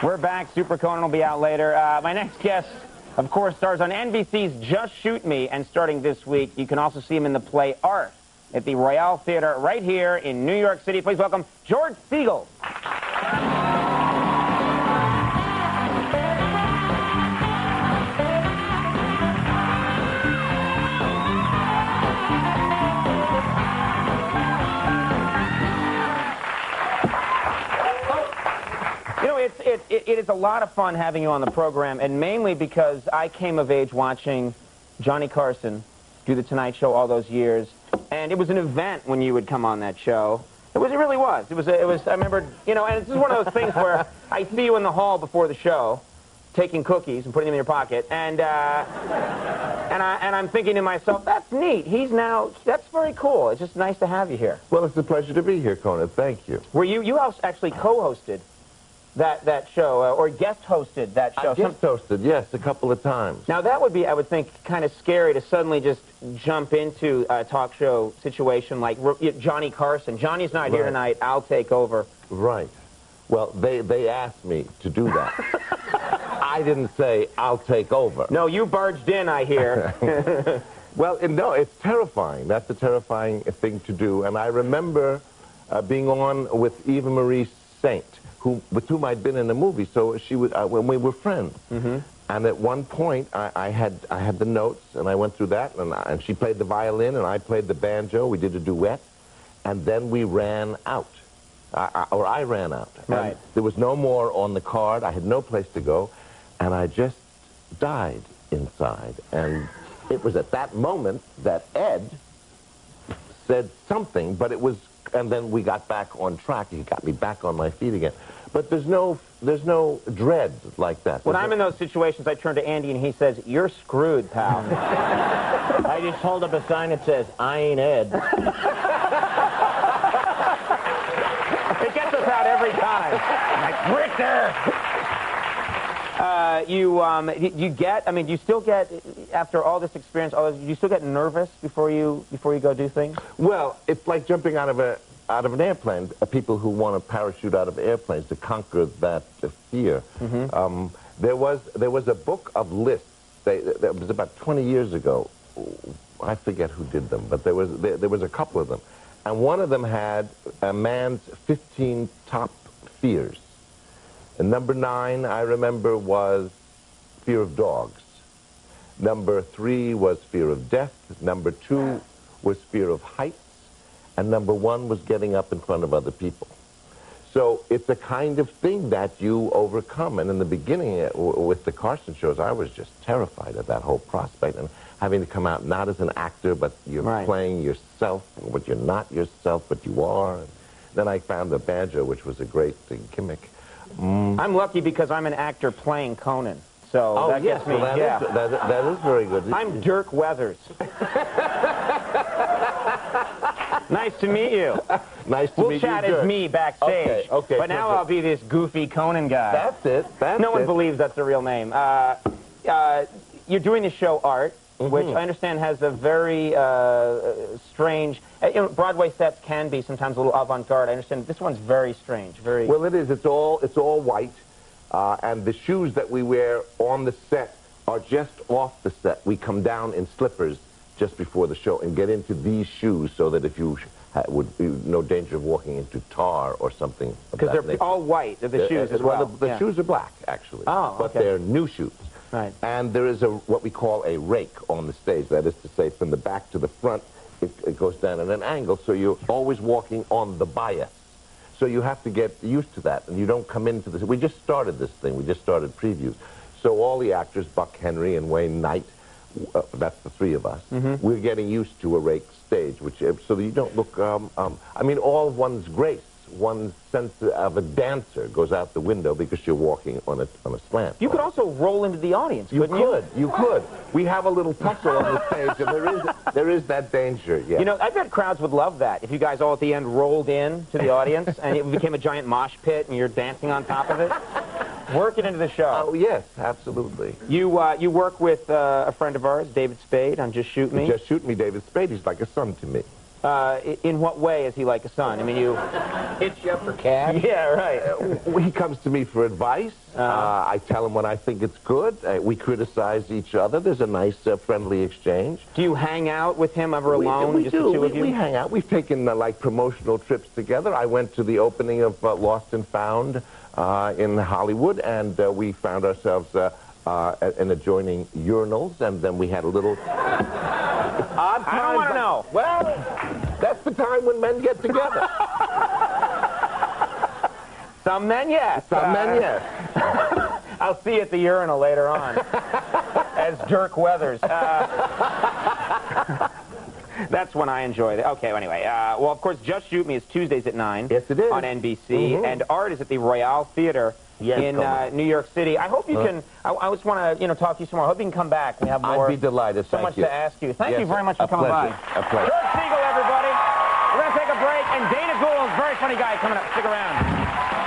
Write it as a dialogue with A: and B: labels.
A: We're back. Super Conan will be out later. My next guest, of course, stars on NBC's Just Shoot Me, and starting this week, you can also see him in the play Art at the Royale Theater right here in New York City. Please welcome George Segal. It is a lot of fun having you on the program, and mainly because I came of age watching Johnny Carson do The Tonight Show all those years, and it was an event when you would come on that show. It really was. It was. I remember, you know, and this is one of those things where I see you in the hall before the show, taking cookies and putting them in your pocket, and I'm thinking to myself, that's neat. That's very cool. It's just nice to have you here.
B: Well, it's a pleasure to be here, Conan. Thank you.
A: Were you actually co-hosted that show, or guest hosted that show?
B: I guest hosted, yes, a couple of times.
A: Now that would be, I would think, kind of scary to suddenly just jump into a talk show situation like Johnny Carson. Johnny's not here tonight, I'll take over.
B: Right. Well, they asked me to do that. I didn't say, I'll take over.
A: No, you barged in, I hear.
B: Well, no, it's terrifying. That's a terrifying thing to do. And I remember being on with Eva Marie Saint, with whom I'd been in a movie, so she would, when we were friends. Mm-hmm. And at one point, I had the notes, and I went through that, and she played the violin, and I played the banjo. We did a duet, and then we ran out, or I ran out.
A: Right.
B: And there was no more on the card. I had no place to go, and I just died inside. And it was at that moment that Ed said something, but it was. And then we got back on track. He got me back on my feet again. But there's no dread like that.
A: When I'm in those situations, I turn to Andy and he says, "You're screwed, pal."
C: I just hold up a sign that says, "I ain't Ed."
A: It gets us out every time. Like, Richter! You still get, after all this experience, you still get nervous before you go do things?
B: Well, it's like jumping out of an airplane. People who want to parachute out of airplanes to conquer that fear. Mm-hmm. There was a book of lists. That was about 20 years ago. I forget who did them, but there was a couple of them, and one of them had a man's 15 top fears. And number 9, I remember, was fear of dogs. Number 3 was fear of death. Number 2 was fear of heights. And number 1 was getting up in front of other people. So it's a kind of thing that you overcome. And in the beginning, with the Carson shows, I was just terrified of that whole prospect. And having to come out not as an actor, but you're playing yourself, but you're not yourself, but you are. And then I found the banjo, which was a great gimmick.
A: I'm lucky because I'm an actor playing Conan, so that gets me.
B: Well, that is very good.
A: I'm Dirk Weathers. Nice to meet you.
B: Nice to meet you.
A: We'll chat as me backstage.
B: Okay.
A: But now I'll be this goofy Conan guy.
B: That's it.
A: No one believes that's the real name. You're doing the show Art, which I understand has a very strange. Broadway sets can be sometimes a little avant-garde. I understand this one's very strange. Very
B: well. It is. It's all white, and the shoes that we wear on the set are just off the set. We come down in slippers just before the show and get into these shoes so that if you would be no danger of walking into tar or something.
A: Because they're all white. They're the shoes as well.
B: The shoes are black, actually.
A: Oh,
B: but they're new shoes.
A: Right.
B: And there is what we call a rake on the stage. That is to say, from the back to the front, it goes down at an angle, so you're always walking on the bias. So you have to get used to that, and you don't come into this. We just started this thing. We just started previews. So all the actors, Buck Henry and Wayne Knight, that's the 3 of us, we're getting used to a rake stage, so that you don't look, I mean, all one's grace, one's sense of a dancer goes out the window because you're walking on a slant.
A: You could also roll into the audience, couldn't you?
B: You could. We have a little tussle on the stage, and there is that danger, yeah.
A: You know, I bet crowds would love that, if you guys all at the end rolled in to the audience, and it became a giant mosh pit, and you're dancing on top of it. Work it into the show.
B: Oh, yes, absolutely.
A: You work with a friend of ours, David Spade, on Just Shoot Me.
B: Just Shoot Me, David Spade. He's like a son to me.
A: In what way is he like a son? I mean, you...
C: Hits you up for cash?
A: Yeah, right.
B: He comes to me for advice. I tell him when I think it's good. We criticize each other. There's a nice, friendly exchange.
A: Do you hang out with him ever alone?
B: We
A: just
B: do.
A: the two of you?
B: We hang out. We've taken, like, promotional trips together. I went to the opening of Lost and Found in Hollywood, and we found ourselves in adjoining urinals, and then we had a little... Odd times.
A: I don't want to know.
B: Well, that's the time when men get together.
A: Some men, yes.
B: Some men, yes.
A: I'll see you at the urinal later on as Dirk Weathers. That's when I enjoy it. Okay, anyway. Well, of course, Just Shoot Me is Tuesdays at 9.
B: Yes, it is.
A: On NBC. And Art is at the Royale Theater in New York City. I hope you can... I just want to, talk to you some more. I hope you can come back. We have more...
B: I'd be delighted.
A: So much to ask you. Thank you very much for coming by.
B: A pleasure.
A: Kurt Segal, everybody. We're going to take a break. And Dana Gould, very funny guy, coming up. Stick around.